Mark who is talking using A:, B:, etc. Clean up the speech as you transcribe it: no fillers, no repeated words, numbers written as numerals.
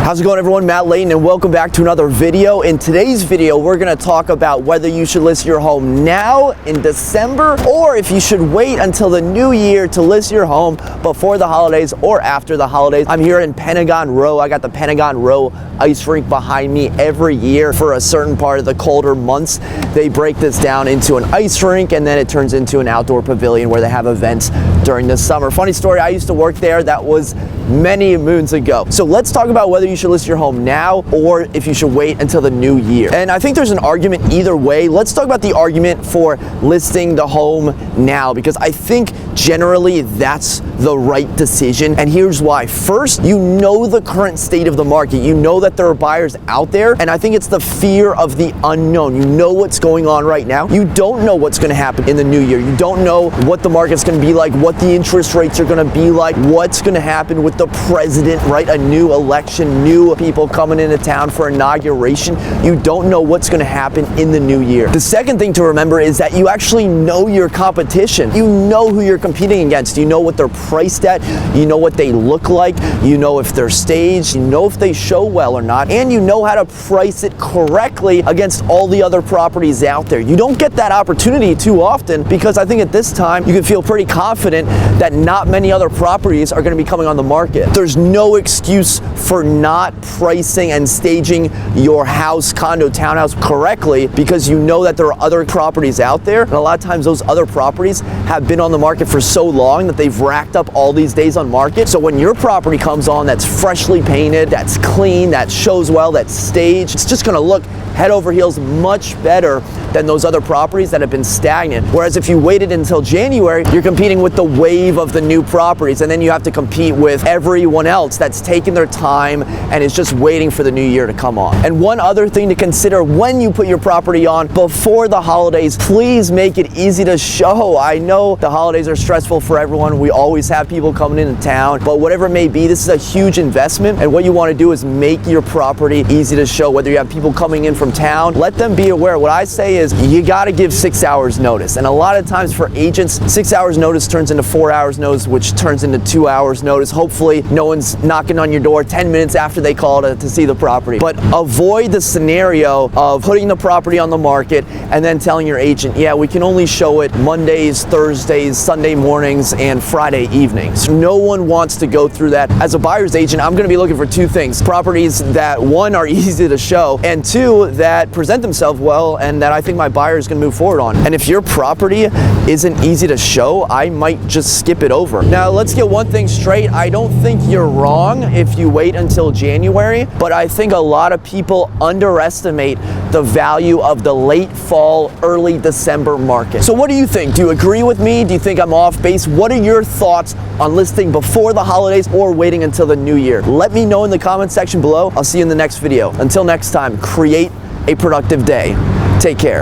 A: How's it going, everyone? Matt Leighton, and welcome back to another video. In today's video, we're going to talk about whether you should list your home now in December or if you should wait until the new year to list your home before the holidays or after the holidays. I'm here in Pentagon Row. I got the Pentagon Row ice rink behind me. Every year for a certain part of the colder months, they break this down into an ice rink and then it turns into an outdoor pavilion where they have events during the summer. Funny story, I used to work there. That was many moons ago. So let's talk about whether you should list your home now or if you should wait until the new year. And I think there's an argument either way. Let's talk about the argument for listing the home now, because I think generally that's the right decision. And here's why. First, you know the current state of the market. You know that there are buyers out there, and I think it's the fear of the unknown. You know what's going on right now. You don't know what's going to happen in the new year. You don't know what the market's going to be like, what the interest rates are going to be like, what's going to happen with the president, right? A new election, new people coming into town for inauguration. You don't know what's going to happen in the new year. The second thing to remember is that you actually know your competition. You know who you're competing against. You know what they're priced at. You know what they look like. You know if they're staged. You know if they show well or not. And you know how to price it correctly against all the other properties out there. You don't get that opportunity too often, because I think at this time you can feel pretty confident that not many other properties are going to be coming on the market. There's no excuse for not pricing and staging your house, condo, townhouse correctly, because you know that there are other properties out there. And a lot of times those other properties have been on the market for so long that they've racked up all these days on market. So when your property comes on that's freshly painted, that's clean, that shows well, that's staged, it's just going to look head over heels much better than those other properties that have been stagnant. Whereas if you waited until January, you're competing with the wave of the new properties, and then you have to compete with everyone else that's taking their time and is just waiting for the new year to come on. And one other thing to consider when you put your property on before the holidays, please make it easy to show. I know the holidays are stressful for everyone. We always have people coming into town, but whatever it may be, this is a huge investment, and what you want to do is make your property easy to show. Whether you have people coming in from town, let them be aware. What I say is you got to give 6 hours notice, and a lot of times for agents, 6 hours notice turns into 4 hours notice, which turns into 2 hours notice. Hopefully no one's knocking on your door 10 minutes after they call to see the property. But avoid the scenario of putting the property on the market and then telling your agent, yeah, we can only show it Mondays, Thursdays, Sunday mornings, and Friday evenings. No one wants to go through that. As a buyer's agent, I'm going to be looking for two things: properties that, one, are easy to show, and two, that present themselves well and that I think my buyer is going to move forward on. And if your property isn't easy to show, I might just skip it over. Now, let's get one thing straight. I don't think you're wrong if you wait until January, but I think a lot of people underestimate the value of the late fall, early December market. So what do you think? Do you agree with me? Do you think I'm off base? What are your thoughts on listing before the holidays or waiting until the new year? Let me know in the comment section below. I'll see you in the next video. Until next time, create a productive day. Take care.